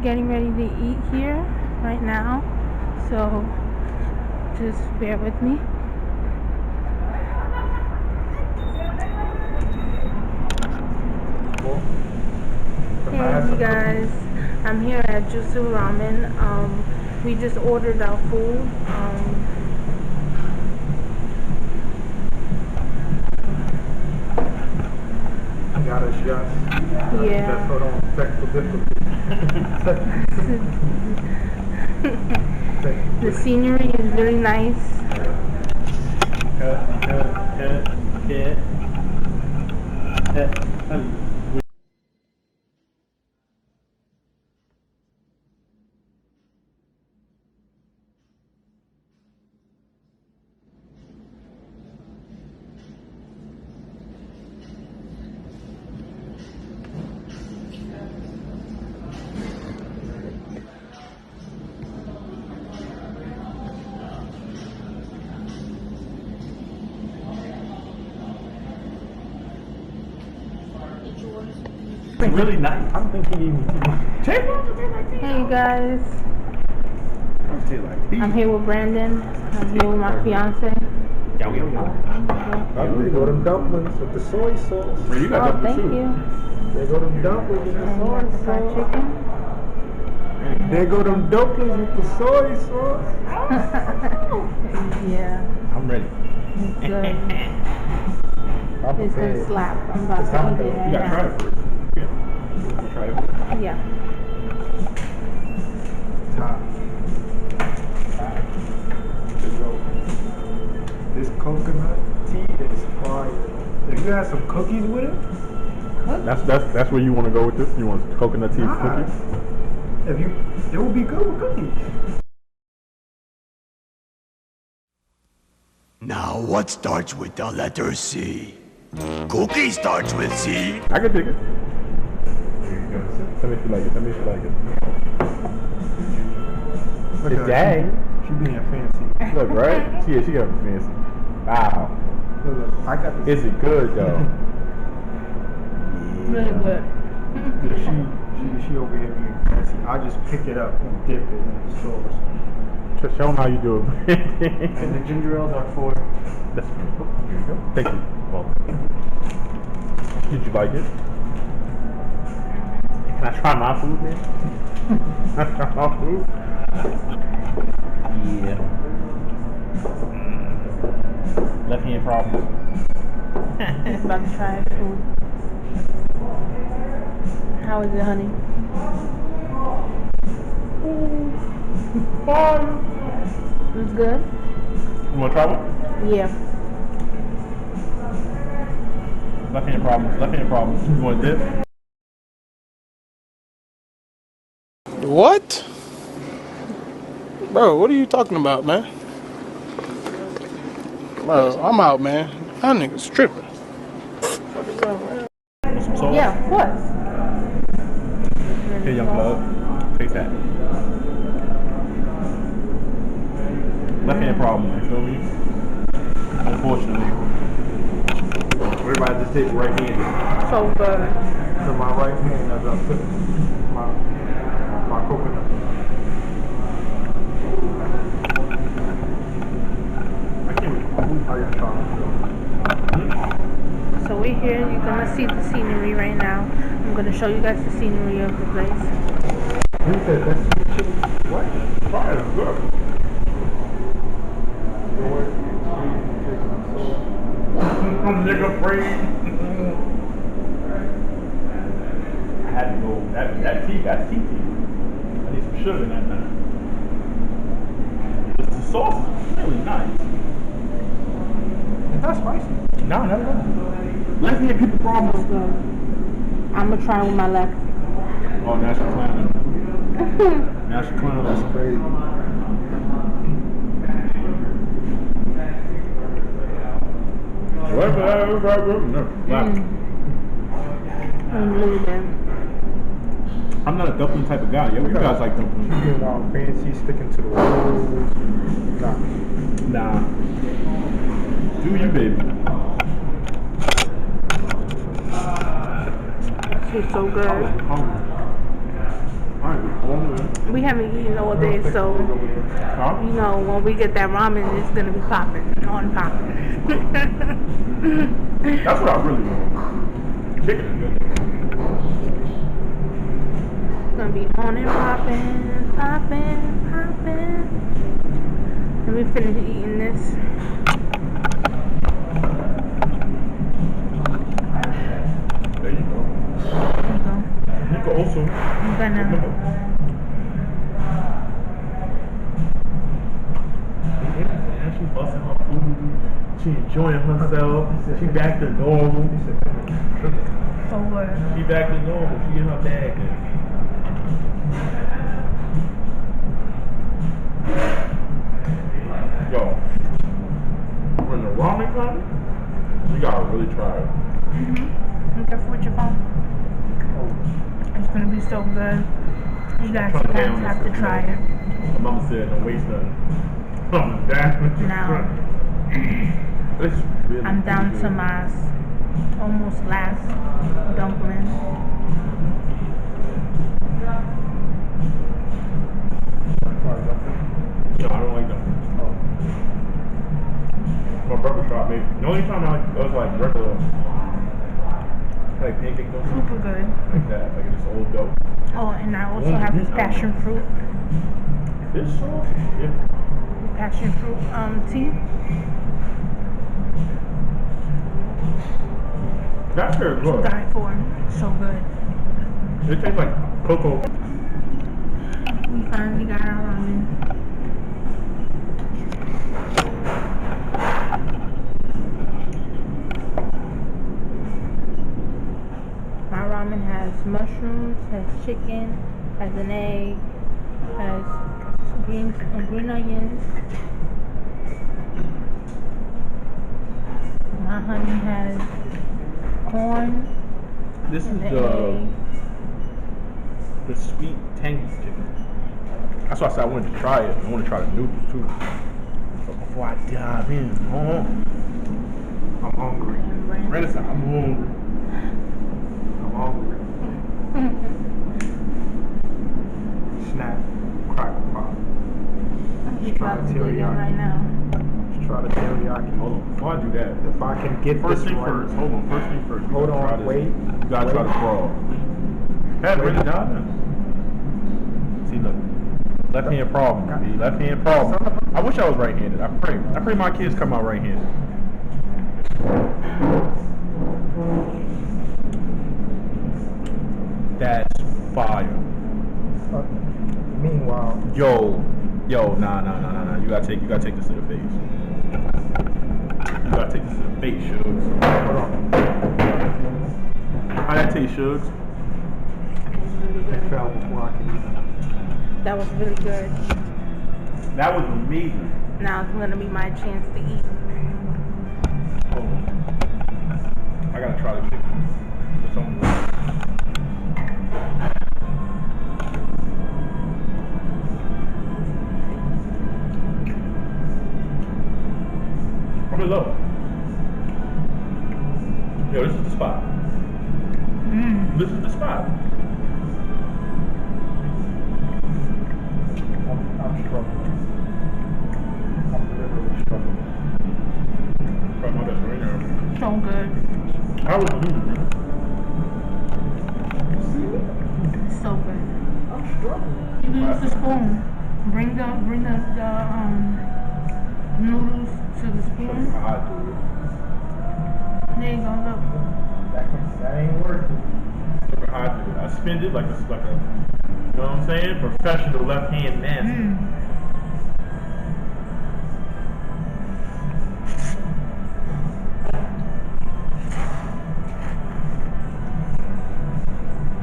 getting ready to eat here right now, so just bear with me. Hey you guys, I'm here at Ajisen Ramen. We just ordered our food. Got us just. Yeah. Just hold on. Technical difficulty. The scenery is really nice. It's really nice. I'm thinking even Hey you guys, I'm here with Brandon. I'm here with my fiance. There go them dumplings with the soy sauce. You got Oh, thank you. There go them dumplings with the And soy the fried sauce. chicken. There go them dumplings with the soy sauce. Yeah, I'm ready. it's good. I'm It's gonna prepared. slap. I'm about to eat it You right gotta try now. it first. Yeah. Try it. Yeah. Top. There go. This coconut tea is fire. If you had some cookies with it, That's where you want to go with this. You want coconut tea Nah. cookies? it would be good with cookies. Now, what starts with the letter C? Cookie starts with C. I can dig it. Tell me if you like it. Tell me if you like it. Look It's at her. dang. She being fancy. Look, right? She got fancy. Wow. Look, I got this. Is it good though? Really good. She over here being fancy. I just pick it up and dip it in the sauce. Just show them how you do it. And the ginger ales are for. That's here you go. Thank you. Well, did you like it? Can I try my food, man? Can I try my food? Yeah. Left hand problems. It's about to try food. How is it, honey? It's good? You want to try one? Yeah. Left hand problems. Left hand problems. You want dip? What? Bro, what are you talking about, man? Bro, I'm out, man. That nigga's tripping. Want some sauce? Yeah, of course. Here, young blood. Taste that. Left hand problem, you feel me? Unfortunately. Everybody just takes right hand. So good. To my right hand as I put my coconut. I can't I got try. So we're here. You're gonna see the scenery right now. I'm gonna show you guys the scenery of the place. Who said that's what? Try it, it's good. I'm nigga free. I had to go. That tea got tea. I need some sugar in that now. The sauce is really nice. It's not spicy. No, not at all. Left hand people problems. I'm gonna try with my left. Oh, national clown. National clown. That's crazy. I'm not a dumpling type of guy. Yeah, you guys like dumplings. She getting all fancy, sticking to the rules. Nah. Nah. Do you, baby? She's so good. I'm hungry. Alright, We haven't eaten all day, so Huh? you know when we get that ramen, it's gonna be popping, on popping. That's what I really want. Chicken is good. It's gonna be on and popping, popping, popping. Let me finish eating this. There you go. There you go. You can also. I'm gonna. Yeah, she's busting her food. She enjoying herself. She back to normal. So good. She back to normal. She in her bag now. Yo, when the ramen comes, you gotta really try it. Be careful with your phone. It's gonna be so good. You guys have to try it. My mama said don't waste nothing. Now, It's really I'm down good. to my almost last dumpling. No, I don't like that. My brother tried me. The only time I was like regular, like pancake dough, Super good. like that, like this old dough. Oh, and I also have this passion fruit. This sauce is different. Passion fruit tea. That's very To good. die for. So good. It tastes like cocoa. We finally got our ramen. My ramen has mushrooms, has chicken, has an egg, has green onions. My honey has corn. This is and egg. the sweet tangy chicken. That's why I said I wanted to try it. I want to try the noodles too. But before I dive in, I'm hungry. Renaissance, I'm hungry. I'm hungry. Snap, crackle pop. He's about to dig in right now. Let's try the teriyaki. Hold on, before I do that, If I can get first this thing one. first. Hold on, first thing first. You Hold gotta try on, this. wait. You gotta try the wait. frog. Hey, really done. See, look. Left hand problem, B. Left hand problem. I wish I was right handed. I pray my kids come out right handed. That's fire. Meanwhile, Yo, nah. You gotta take this to the face. You gotta take this to the face, Shugs. hold on. How that taste, Shugs? It fell before I could eat. That was really good. That was amazing. Now it's gonna be my chance to eat. Hold on. I gotta try the chicken. It's on. Probably low. Yo, this is the spot. This is the spot. I'm struggling. I'm literally struggling. Try my best right now. So good. How was the noodle, man? So good. I'm struggling. You can use the spoon. Bring the noodles to the spoon. I do it. There you go, look. That ain't working. Look how I do it. I spin it like a, you know what I'm saying? Professional left hand master.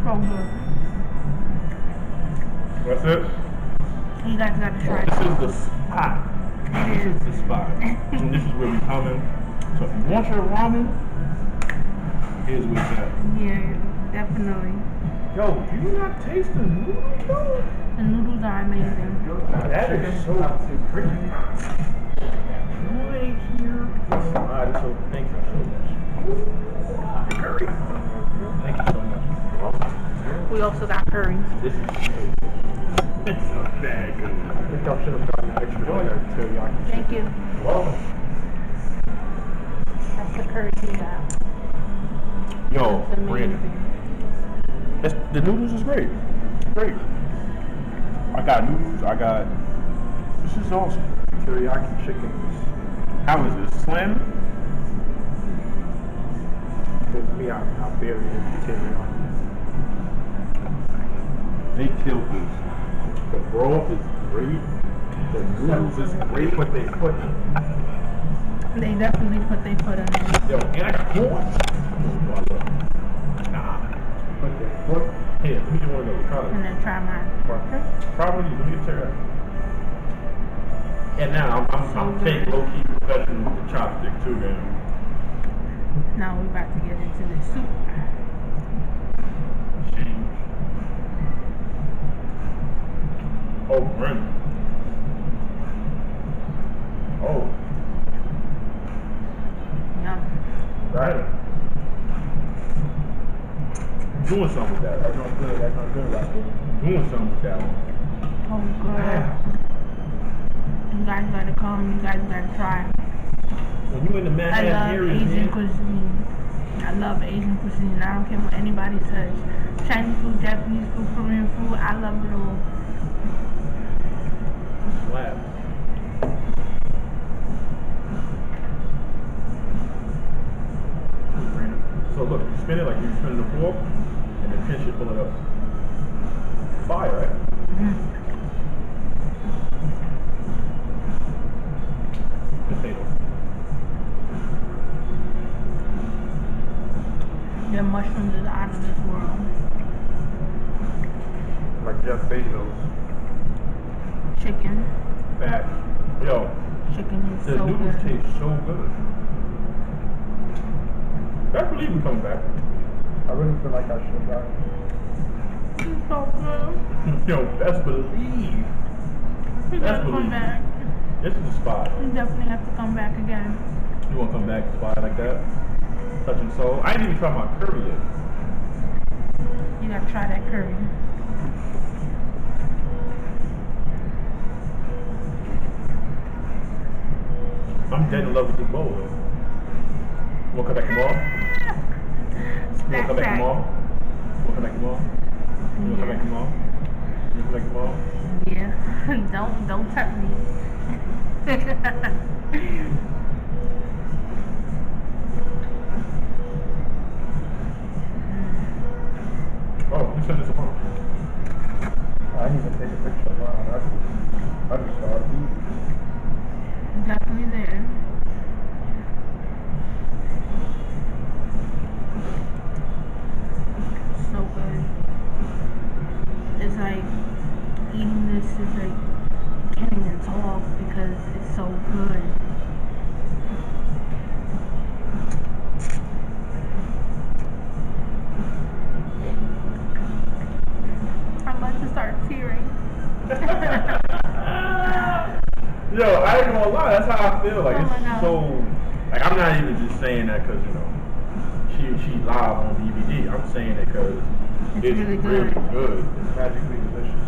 So good. That's it. You guys gotta try This it. is the spot. This is the spot. And this is where we coming. So if you want your ramen, here's where it's at. Yeah, definitely. Yo, do you not taste the noodles though? The noodles are amazing. That is so pretty. Right here. Alright, so thank you so much. Curry. Thank you so much. We also got curry. This is It's not that good. I think y'all should have gotten an extra like that teriyaki. Thank you. Well, That's the curry you got. yo, It's Brandon, amazing. the noodles is great. Great. I got noodles. I got. This is awesome. Teriyaki chicken. How is this? Slamming? With me, I barely eat teriyaki. They killed this. The broth is great. The noodles is great. What they put. They definitely put their foot in there. Yo, and I got corn. Nah. Put their foot. Here, let me get one of those. Try And it. then try mine. Probably, let me get teriyaki. And now I'm So taking good. low-key professional with the chopstick too, man. Now we're about to get into the soup. Sheesh. Oh, Brandon. Oh, Yum. right. Doing something with that. That's not good. That's not good right there. Doing something with that one. Oh, good. You guys gotta come. You guys gotta try. When you in the I Manhattan love area, Asian man, cuisine. I love Asian cuisine. I don't care what anybody says. Chinese food, Japanese food, Korean food. I love it all. slap. So look, you spin it like you spin the fork, and then pinch it, pull it up. Fire, right? Potato. Their mushrooms is out of this world. Like Jeff Bezos. Chicken. Fat. Yo, Chicken is the so noodles good. taste so good. Best believe we coming back. I really feel like I should have gotten It's so good. Yo, best believe. We That's gotta come believe. back. This is the spot. We definitely have to come back again. You wanna come back to a spot like that? Touching soul. I ain't even talking about curry yet. You gotta try that curry. I'm dead in love with this bowl. You wanna come back tomorrow? You wanna come back tomorrow? You wanna come back tomorrow? You wanna come back tomorrow? You wanna come back tomorrow? Yeah. don't touch me. Oh, you send this tomorrow. I didn't even take a picture of mine. I just started eating. Definitely there. So good. It's like eating this is like can't even talk because it's so good. I'm about to start tearing. Yo, I ain't gonna lie, that's how I feel. Like, Oh my it's God. so, like, I'm not even just saying that because, you know, she live on DVD. I'm saying it because It's it's really really good. good. It's magically delicious.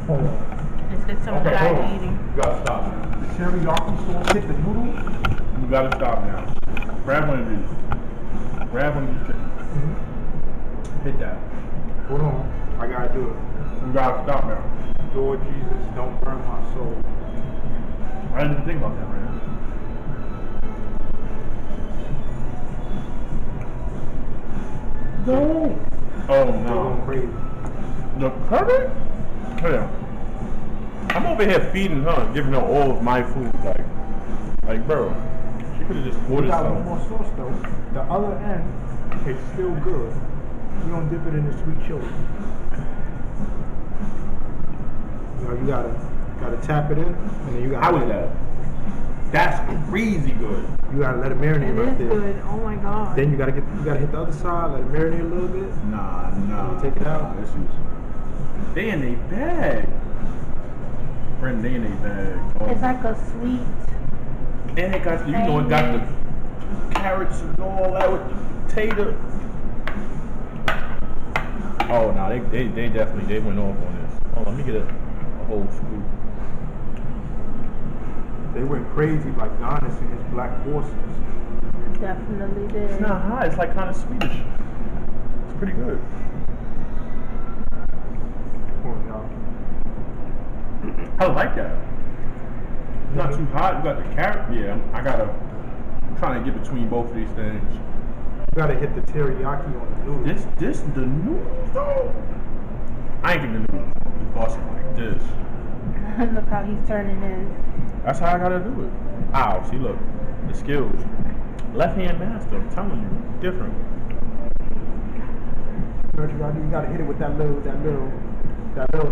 Hold on. It's good some Okay, hold guy on. eating. You gotta stop now. The teriyaki sauce hit the noodle. You gotta stop now. Grab one of these. Grab one of these chickens. Hit that. Hold on. I gotta do it. You gotta stop now. Lord Jesus, don't burn my soul. I didn't even think about that, man. No. Oh, They're going no. crazy. The curry? Yeah. I'm over here feeding her, giving her all of my food. Like, bro, she could have just We ordered got one some. more sauce though. The other end is still good. You don't dip it in the sweet chili. You know, you gotta tap it in, and then you gotta. How is that? That's crazy good. You gotta let it marinate It right is there. good. Oh my god. Then you gotta hit the other side, let it marinate a little bit. Nah. Take it out. This is. They in a bag. Friend, they in a bag. Oh. It's like a sweet. And it got the, it got the carrots and all that with the potato. Oh no, they definitely went off on this. Oh, let me get a whole scoop. They went crazy like Giannis and his black horses. Definitely did. It's not hot. It's like kind of Swedish. It's pretty good. Corn dog. I like that. It's not too hot. You got the carrot. Yeah, I'm trying to get between both of these things. You gotta hit the teriyaki on the noodles. This the noodles though. I ain't getting the noodles. It's busting like this. Look how he's turning his. That's how I gotta do it. Ow, see look. The skills. Left hand master, I'm telling you. Different. You know what you gotta do? You gotta hit it with that little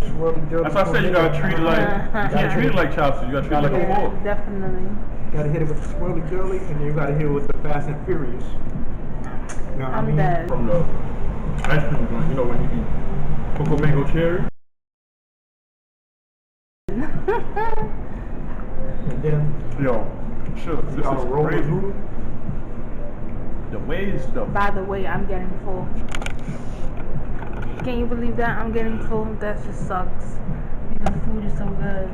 swirly jelly. That's why I said you gotta treat it like you can't treat it like chopsticks, you gotta treat it like a fork. Definitely. You gotta hit it with the swirly jelly, and then you gotta hit it with the Fast and Furious. You know what I mean? dead. From the ice cream joint, you know when you eat cocoa mango cherry? And then Yo, sure, this you gotta is roll the crazy. noodle. The ways the By the way, I'm getting full. Can you believe that? I'm getting full. That just sucks. Because the food is so good.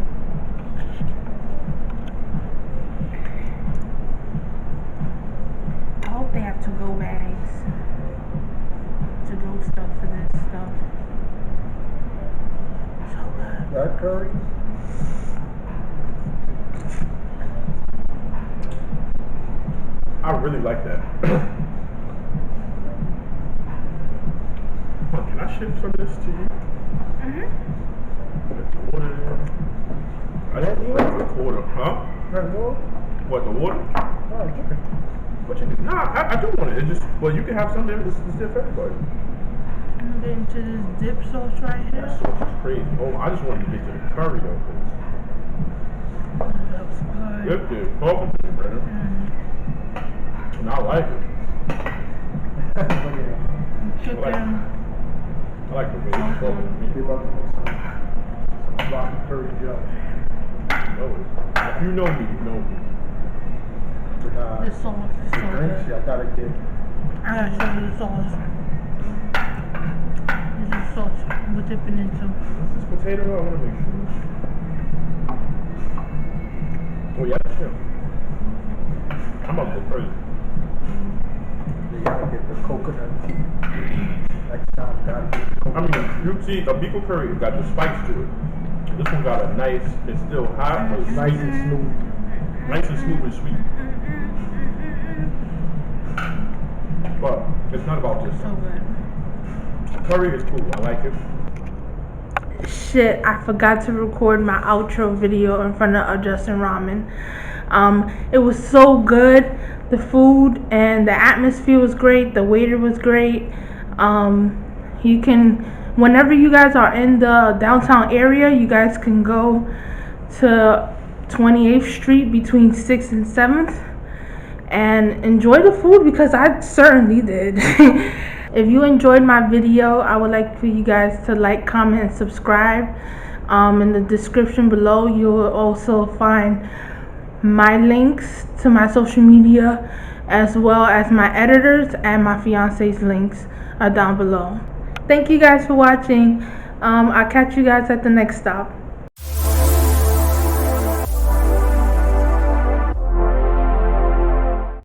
I hope they have to-go bags. To-go stuff for this stuff. So good. That curry. I really like that. Can I ship some of this to you? Get the water in there. I just like the quarter, huh? Right, more? What, the water? Oh, chicken. What you Nah, I do want it. It's just, well, you can have some there. It's there for everybody. I'm getting to this dip sauce right here. That sauce is crazy. Oh, I just wanted to get to the curry though. That looks good. Good. Welcome to the brother. And I like it. Chicken. I like the way it's spoken to me. You're about to make some sloppy curry jelly. You know it. If you know me, you know me. But, This sauce is so drinks, good. I gotta get. I gotta show you the sauce. This is sauce we're dipping into. What's this potato? I want to make sure. Oh yeah, that's him. I'm about to go crazy. You gotta get the coconut tea. Next time, gotta get the I coconut. mean, you see, a beef curry got the spice to it. This one got a nice, it's still hot, but it's Nice and smooth. nice and smooth and sweet. But it's not about this. So good. Curry is cool. I like it. Shit, I forgot to record my outro video in front of Ajisen Ramen. It was so good. The food and the atmosphere was great. The waiter was great. You can, whenever you guys are in the downtown area, you guys can go to 28th Street between 6th and 7th and enjoy the food, because I certainly did. If you enjoyed my video, I would like for you guys to like, comment, and subscribe. In the description below, you will also find my links to my social media, as well as my editors and my fiance's links are down below. Thank you guys for watching. I'll catch you guys at the next stop.